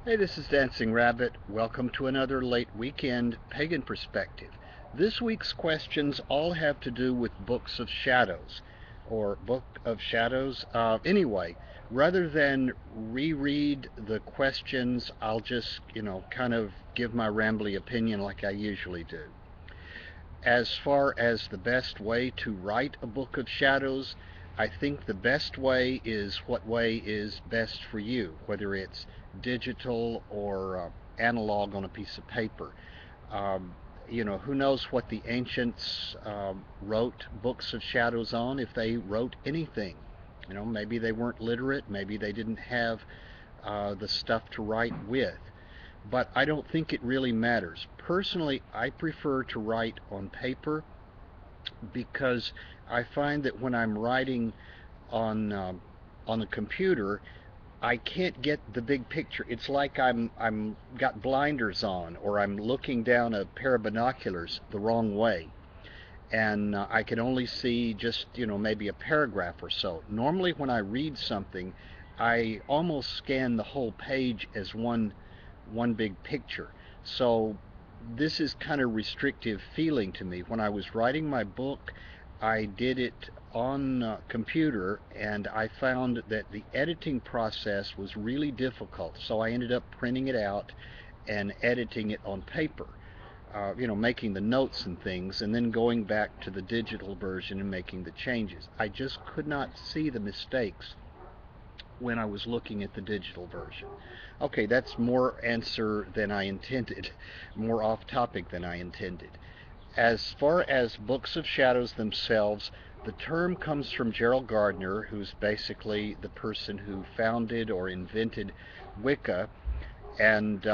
Hey, this is Dancing Rabbit. Welcome to another late weekend pagan perspective. This week's questions all have to do with Books of Shadows, or Book of Shadows. Anyway, rather than reread the questions, I'll just, kind of give my rambly opinion like I usually do. As far as the best way to write a Book of Shadows, I think the best way is what way is best for you, whether it's digital or analog on a piece of paper. Um, who knows what the ancients wrote Books of Shadows on, if they wrote anything. Maybe they weren't literate, maybe they didn't have the stuff to write with. But I don't think it really matters. Personally, I prefer to write on paper because I find that when I'm writing on a computer, I can't get the big picture. It's like I'm got blinders on, or I'm looking down a pair of binoculars the wrong way, and I can only see just maybe a paragraph or so. Normally, when I read something, I almost scan the whole page as one big picture. So this is kind of restrictive feeling to me. When I was writing my book, I did it on computer, and I found that the editing process was really difficult. So I ended up printing it out and editing it on paper. Making the notes and things, and then going back to the digital version and making the changes. I just could not see the mistakes when I was looking at the digital version. Okay, that's more answer than I intended, more off topic than I intended. As far as Books of Shadows themselves, the term comes from Gerald Gardner, who's basically the person who founded or invented Wicca, and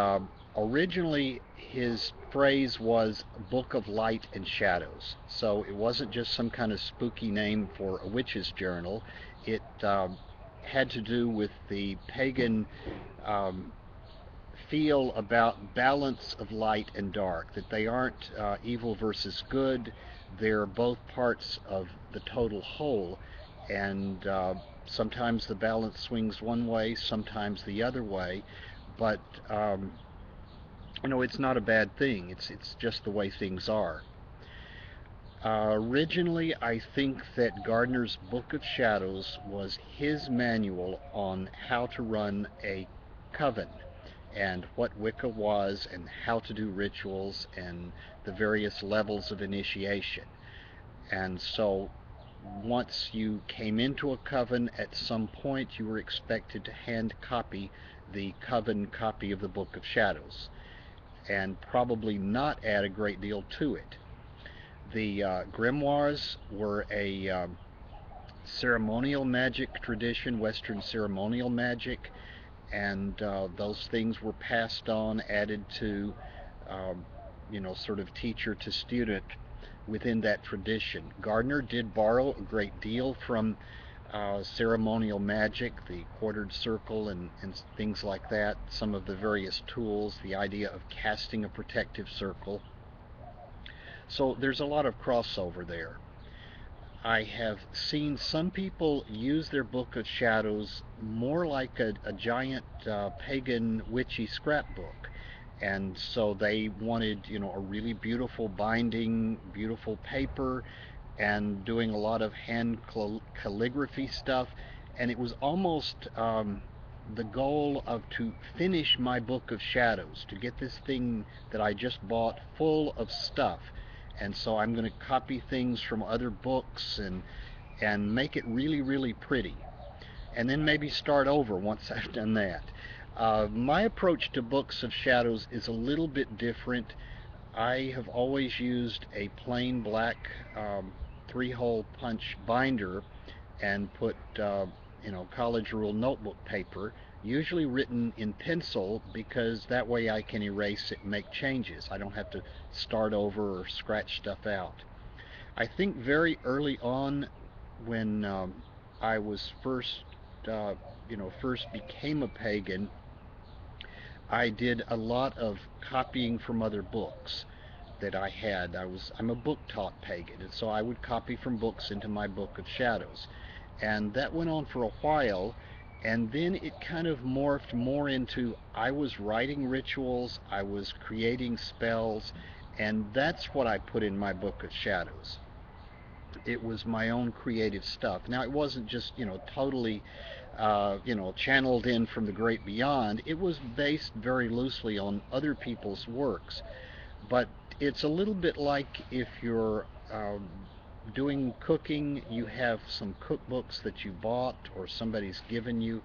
originally his phrase was Book of Light and Shadows. So it wasn't just some kind of spooky name for a witch's journal. It had to do with the pagan um, feel about balance of light and dark, that they aren't evil versus good, they're both parts of the total whole, and sometimes the balance swings one way, sometimes the other way, but it's not a bad thing. It's just the way things are. Originally, I think that Gardner's Book of Shadows was his manual on how to run a coven and what Wicca was and how to do rituals and the various levels of initiation. And so once you came into a coven, at some point you were expected to hand copy the coven copy of the Book of Shadows and probably not add a great deal to it. The grimoires were a ceremonial magic tradition, Western ceremonial magic, and those things were passed on, added to, um, sort of teacher to student within that tradition. Gardner did borrow a great deal from ceremonial magic, the quartered circle, and things like that, some of the various tools, the idea of casting a protective circle. So there's a lot of crossover there. I have seen some people use their Book of Shadows more like a giant pagan witchy scrapbook. And so they wanted, a really beautiful binding, beautiful paper, and doing a lot of hand calligraphy stuff. And it was almost the goal of to finish my Book of Shadows, to get this thing that I just bought full of stuff. And so I'm going to copy things from other books and make it really, really pretty. And then maybe start over once I've done that. My approach to Books of Shadows is a little bit different. I have always used a plain black three-hole punch binder and put college rule notebook paper, usually written in pencil, because that way I can erase it and make changes. I don't have to start over or scratch stuff out. I think very early on, when I was first became a pagan, I did a lot of copying from other books that I had. I'm a book taught pagan, and so I would copy from books into my Book of Shadows, and that went on for a while. And then it kind of morphed more into I was writing rituals, I was creating spells, and that's what I put in my Book of Shadows. It was my own creative stuff. Now, it wasn't just, totally, channeled in from the great beyond. It was based very loosely on other people's works. But it's a little bit like if you're doing cooking, you have some cookbooks that you bought or somebody's given you,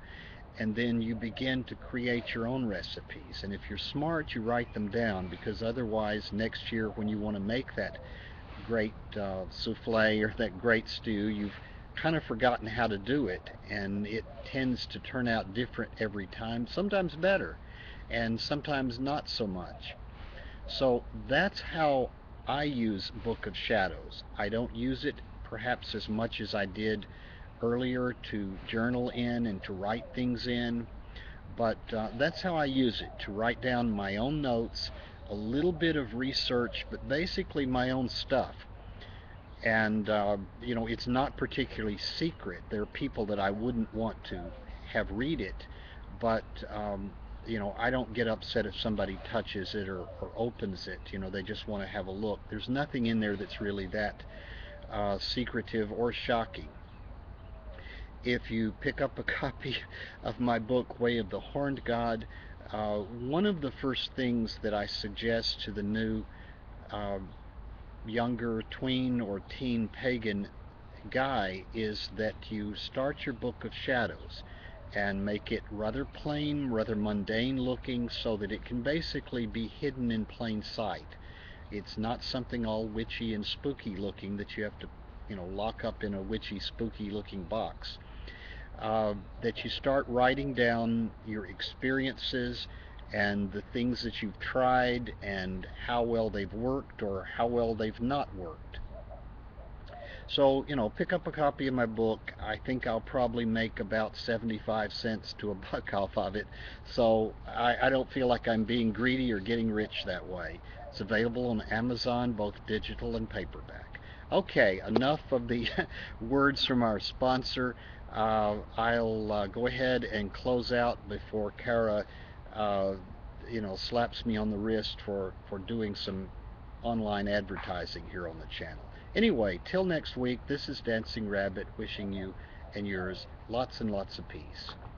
and then you begin to create your own recipes. And if you're smart, you write them down, because otherwise, next year when you want to make that great souffle or that great stew, you've kind of forgotten how to do it, and it tends to turn out different every time, sometimes better, and sometimes not so much. So that's how I use Book of Shadows. I don't use it perhaps as much as I did earlier to journal in and to write things in, but that's how I use it, to write down my own notes, a little bit of research, but basically my own stuff. And, it's not particularly secret. There are people that I wouldn't want to have read it, but, I don't get upset if somebody touches it or opens it. They just want to have a look. There's nothing in there that's really that secretive or shocking. If you pick up a copy of my book, Way of the Horned God, one of the first things that I suggest to the new uh, younger tween or teen pagan guy is that you start your Book of Shadows and make it rather plain, rather mundane looking, so that it can basically be hidden in plain sight. It's not something all witchy and spooky looking that you have to, lock up in a witchy, spooky looking box. That you start writing down your experiences and the things that you've tried and how well they've worked or how well they've not worked. So, pick up a copy of my book. I think I'll probably make about 75 cents to a buck off of it. So I don't feel like I'm being greedy or getting rich that way. It's available on Amazon, both digital and paperback. Okay, enough of the words from our sponsor. I'll go ahead and close out before Kara, uh, slaps me on the wrist for doing some online advertising here on the channel. Anyway, till next week, this is Dancing Rabbit wishing you and yours lots and lots of peace.